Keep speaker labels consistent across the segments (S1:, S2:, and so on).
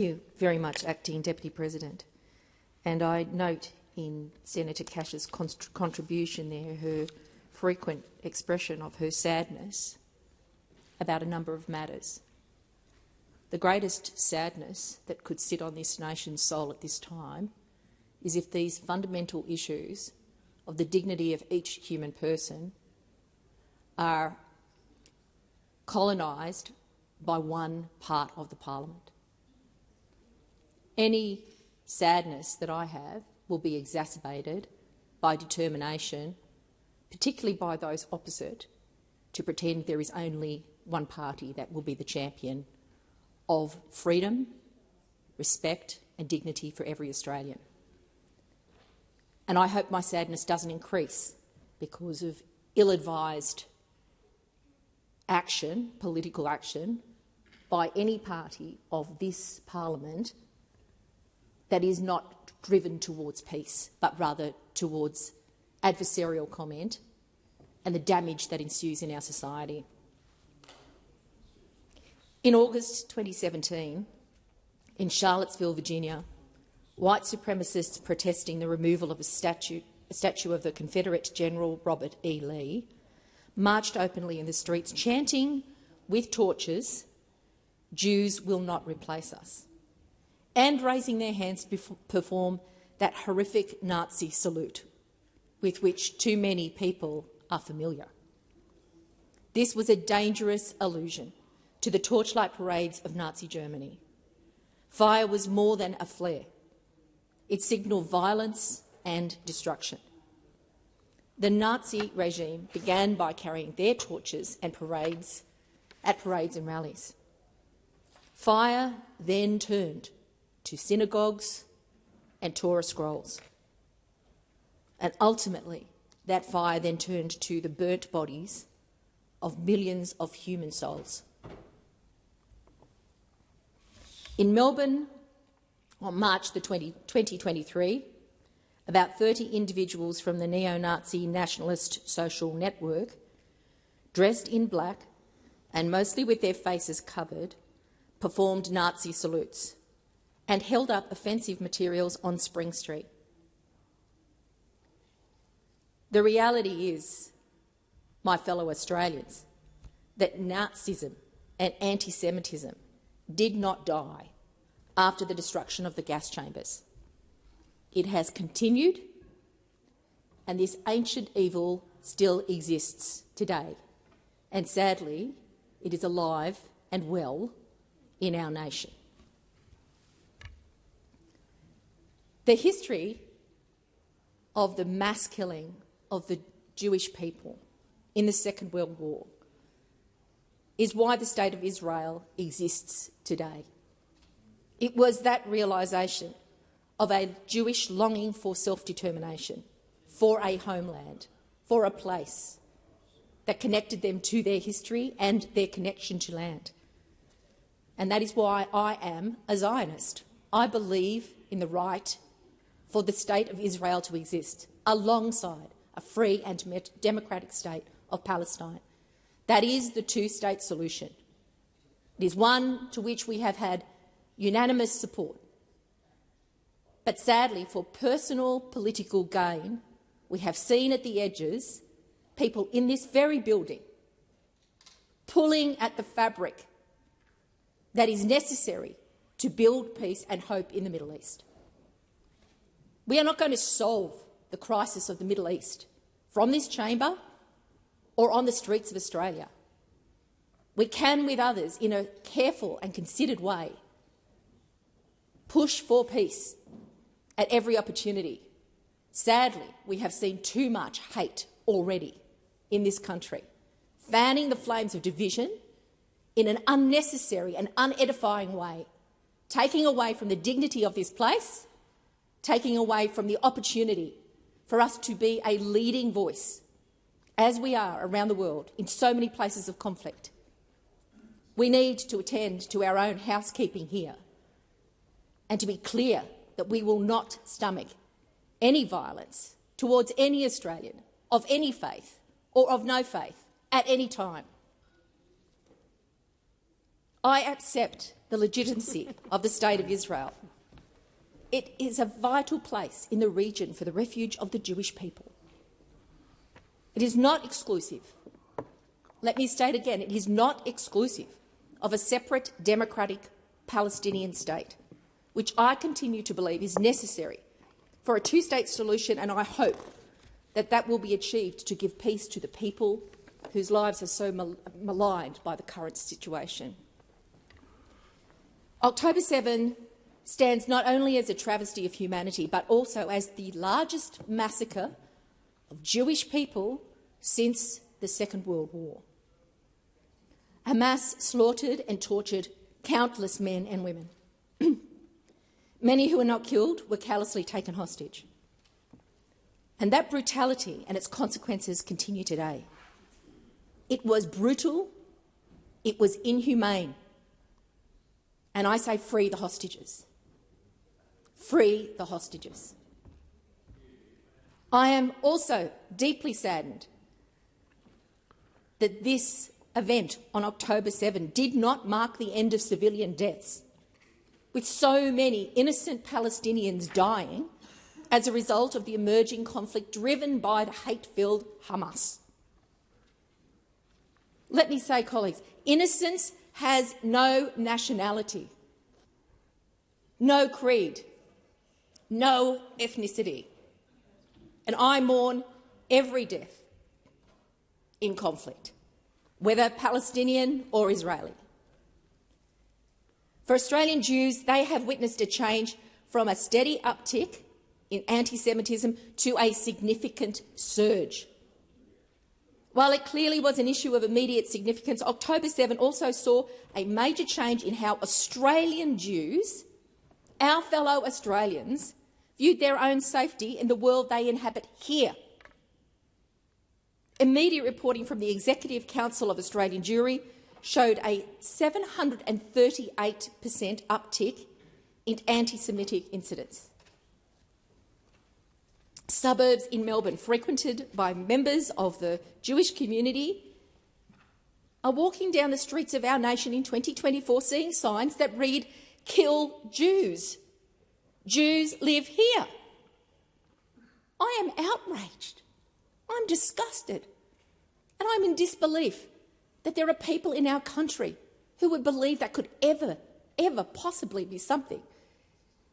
S1: Thank you very much, Acting Deputy President. And I note in Senator Cash's contribution there her frequent expression of her sadness about a number of matters. The greatest sadness that could sit on this nation's soul at this time is if these fundamental issues of the dignity of each human person are colonised by one part of the parliament. Any sadness that I have will be exacerbated by determination, particularly by those opposite, to pretend there is only one party that will be the champion of freedom, respect and dignity for every Australian. And I hope my sadness doesn't increase because of ill-advised action, political action, by any party of this parliament that is not driven towards peace, but rather towards adversarial comment and the damage that ensues in our society. In August 2017, in Charlottesville, Virginia, white supremacists protesting the removal of a statue of the Confederate General Robert E. Lee marched openly in the streets, chanting with torches, "Jews will not replace us," and raising their hands to perform that horrific Nazi salute with which too many people are familiar. This was a dangerous allusion to the torchlight parades of Nazi Germany. Fire was more than a flare. It signalled violence and destruction. The Nazi regime began by carrying their torches and parades and rallies. Fire then turned to synagogues and Torah scrolls. And ultimately, that fire then turned to the burnt bodies of millions of human souls. In Melbourne, on March 2023, about 30 individuals from the neo-Nazi nationalist social network, dressed in black and mostly with their faces covered, performed Nazi salutes and held up offensive materials on Spring Street. The reality is, my fellow Australians, that Nazism and anti-Semitism did not die after the destruction of the gas chambers. It has continued, and this ancient evil still exists today. And sadly, it is alive and well in our nation. The history of the mass killing of the Jewish people in the Second World War is why the State of Israel exists today. It was that realisation of a Jewish longing for self-determination, for a homeland, for a place that connected them to their history and their connection to land. And that is why I am a Zionist. I believe in the right for the State of Israel to exist alongside a free and democratic state of Palestine. That is the two-state solution. It is one to which we have had unanimous support. But sadly, for personal political gain, we have seen at the edges people in this very building pulling at the fabric that is necessary to build peace and hope in the Middle East. We are not going to solve the crisis of the Middle East from this chamber or on the streets of Australia. We can, with others, in a careful and considered way, push for peace at every opportunity. Sadly, we have seen too much hate already in this country, fanning the flames of division in an unnecessary and unedifying way, taking away from the dignity of this place, taking away from the opportunity for us to be a leading voice, as we are around the world in so many places of conflict. We need to attend to our own housekeeping here and to be clear that we will not stomach any violence towards any Australian of any faith or of no faith at any time. I accept the legitimacy of the State of Israel. It is a vital place in the region for the refuge of the Jewish people. It is not exclusive. Let me state again, it is not exclusive of a separate democratic Palestinian state, which I continue to believe is necessary for a two-state solution, and I hope that that will be achieved to give peace to the people whose lives are so maligned by the current situation. October 7 stands not only as a travesty of humanity, but also as the largest massacre of Jewish people since the Second World War. Hamas slaughtered and tortured countless men and women. Many who were not killed were callously taken hostage. And that brutality and its consequences continue today. It was brutal, it was inhumane, and I say free the hostages. Free the hostages. I am also deeply saddened that this event on October 7 did not mark the end of civilian deaths, with so many innocent Palestinians dying as a result of the emerging conflict driven by the hate-filled Hamas. Let me say, colleagues, innocence has no nationality, no creed, no ethnicity, and I mourn every death in conflict, whether Palestinian or Israeli. For Australian Jews, they have witnessed a change from a steady uptick in antisemitism to a significant surge. While it clearly was an issue of immediate significance, October 7 also saw a major change in how Australian Jews, our fellow Australians, viewed their own safety in the world they inhabit here. Immediate reporting from the Executive Council of Australian Jewry showed a 738% uptick in anti-Semitic incidents. Suburbs in Melbourne frequented by members of the Jewish community are walking down the streets of our nation in 2024 seeing signs that read, "Kill Jews. Jews live here." I am outraged. I'm disgusted. And I'm in disbelief that there are people in our country who would believe that could ever possibly be something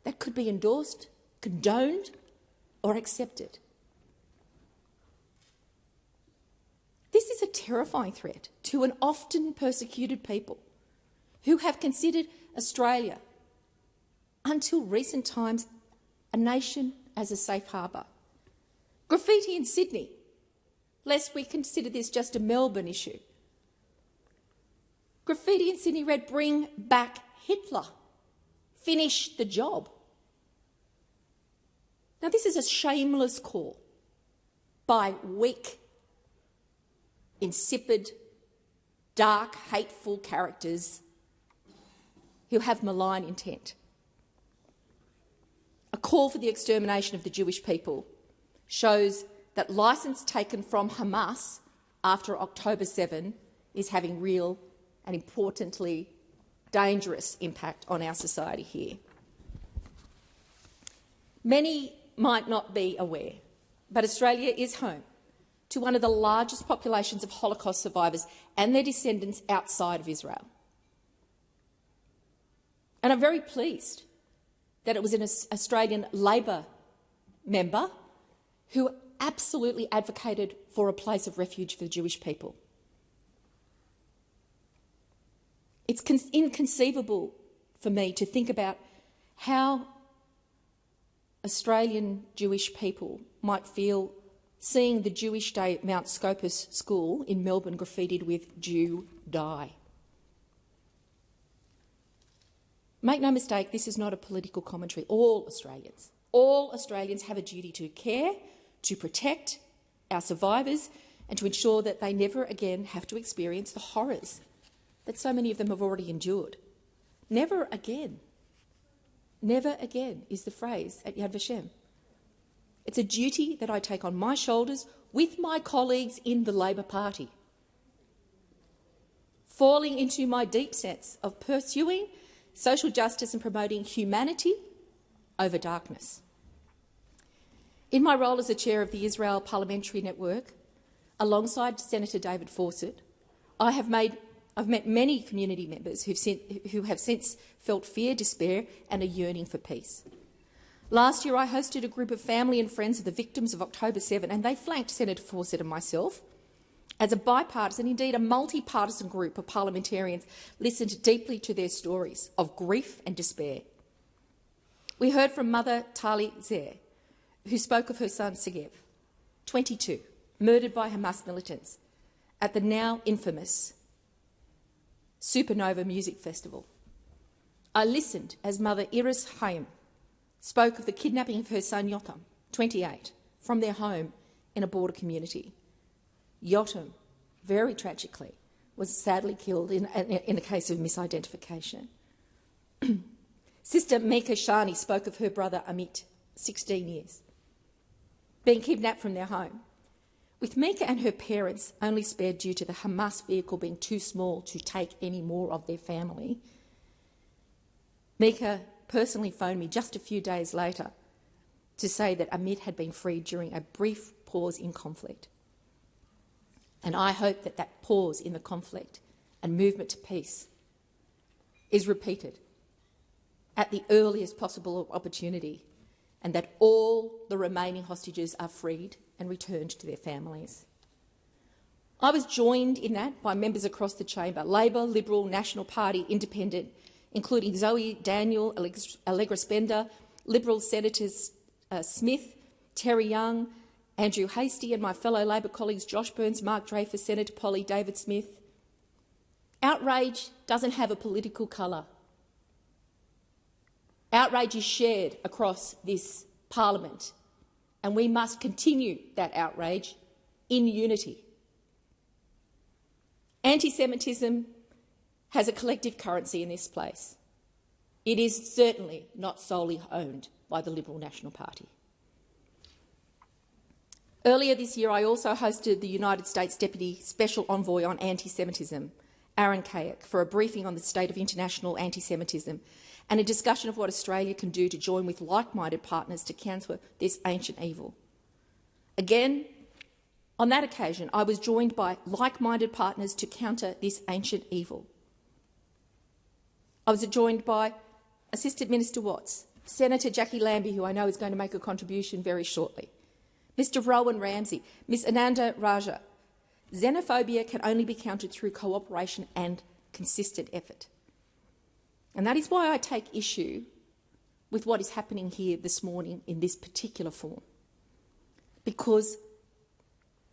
S1: that could be endorsed, condoned, or accepted. This is a terrifying threat to an often persecuted people who have considered Australia, until recent times, a nation as a safe harbour. Graffiti in Sydney, lest we consider this just a Melbourne issue. Graffiti in Sydney read, "Bring back Hitler. Finish the job." Now, this is a shameless call by weak, insipid, dark, hateful characters who have malign intent. A call for the extermination of the Jewish people shows that licence taken from Hamas after October 7 is having real and, importantly, dangerous impact on our society here. Many might not be aware, but Australia is home to one of the largest populations of Holocaust survivors and their descendants outside of Israel. And I'm very pleased that it was an Australian Labor member who absolutely advocated for a place of refuge for the Jewish people. It's inconceivable for me to think about how Australian Jewish people might feel seeing the Jewish Day at Mount Scopus School in Melbourne graffitied with "Jew die." Make no mistake, this is not a political commentary. All Australians have a duty to care, to protect our survivors and to ensure that they never again have to experience the horrors that so many of them have already endured. Never again. Never again is the phrase at Yad Vashem. It's a duty that I take on my shoulders with my colleagues in the Labor Party, falling into my deep sense of pursuing social justice and promoting humanity over darkness. In my role as the chair of the Israel Parliamentary Network, alongside Senator David Fawcett, I've met many community members who have since felt fear, despair and a yearning for peace. Last year I hosted a group of family and friends of the victims of October 7, and they flanked Senator Fawcett and myself as a bipartisan, indeed a multi-partisan group of parliamentarians listened deeply to their stories of grief and despair. We heard from Mother Tali Zer, who spoke of her son Segev, 22, murdered by Hamas militants at the now infamous Supernova Music Festival. I listened as Mother Iris Hayim spoke of the kidnapping of her son Yotam, 28, from their home in a border community. Yotam, very tragically, was sadly killed in a case of misidentification. Sister Mika Shani spoke of her brother Amit, 16 years, being kidnapped from their home, with Mika and her parents only spared due to the Hamas vehicle being too small to take any more of their family. Mika personally phoned me just a few days later to say that Amit had been freed during a brief pause in conflict. And I hope that that pause in the conflict and movement to peace is repeated at the earliest possible opportunity, and that all the remaining hostages are freed and returned to their families. I was joined in that by members across the chamber, Labor, Liberal, National Party, Independent, including Zoe Daniel, Allegra Spender, Liberal Senators Smith, Terry Young, Andrew Hastie and my fellow Labor colleagues Josh Burns, Mark Dreyfus, Senator Polly, David Smith. Outrage doesn't have a political colour. Outrage is shared across this parliament, and we must continue that outrage in unity. Anti-Semitism has a collective currency in this place. It is certainly not solely owned by the Liberal National Party. Earlier this year, I also hosted the United States Deputy Special Envoy on Anti-Semitism, Aaron Kayak, for a briefing on the state of international anti-Semitism and a discussion of what Australia can do to join with like-minded partners to counter this ancient evil. Again, on that occasion, I was joined by like-minded partners to counter this ancient evil. I was joined by Assistant Minister Watts, Senator Jackie Lambie, who I know is going to make a contribution very shortly, Mr Rowan Ramsey, Ms Ananda Raja. Xenophobia can only be countered through cooperation and consistent effort. And that is why I take issue with what is happening here this morning in this particular form. Because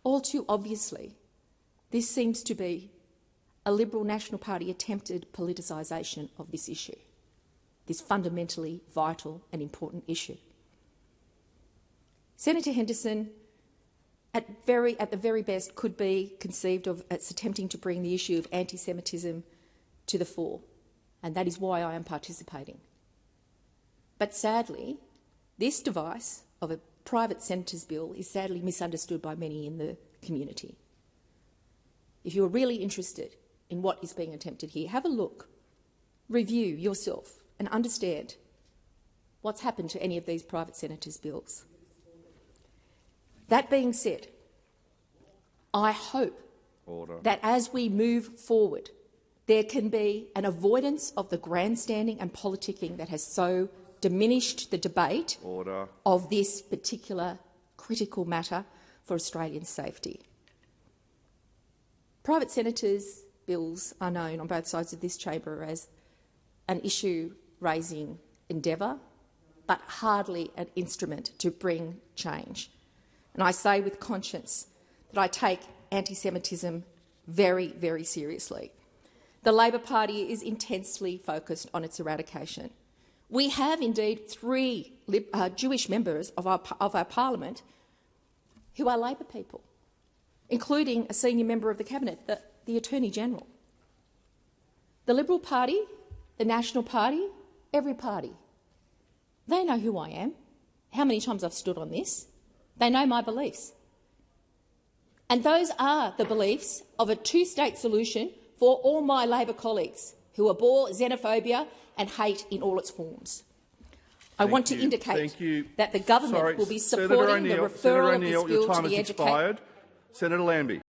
S1: all too obviously, this seems to be a Liberal National Party attempted politicisation of this issue, this fundamentally vital and important issue. Senator Henderson, at the very best, could be conceived of as attempting to bring the issue of anti-Semitism to the fore, and that is why I am participating. But sadly, this device of a private senator's bill is sadly misunderstood by many in the community. If you are really interested in what is being attempted here, have a look, review yourself and understand what's happened to any of these private senators' bills. That being said, I hope that as we move forward, there can be an avoidance of the grandstanding and politicking that has so diminished the debate of this particular critical matter for Australian safety. Private senators' bills are known on both sides of this chamber as an issue-raising endeavour, but hardly an instrument to bring change. And I say with conscience that I take anti-Semitism very, very seriously. The Labor Party is intensely focused on its eradication. We have indeed 3 Jewish members of our parliament who are Labor people, including a senior member of the Cabinet, the Attorney-General. The Liberal Party, the National Party, every party, they know who I am, how many times I've stood on this. They know my beliefs. And those are the beliefs of a 2-state solution for all my Labor colleagues who abhor xenophobia and hate in all its forms. I want to indicate that the government will be supporting the referral of this bill to the Education.
S2: Senator Lambie.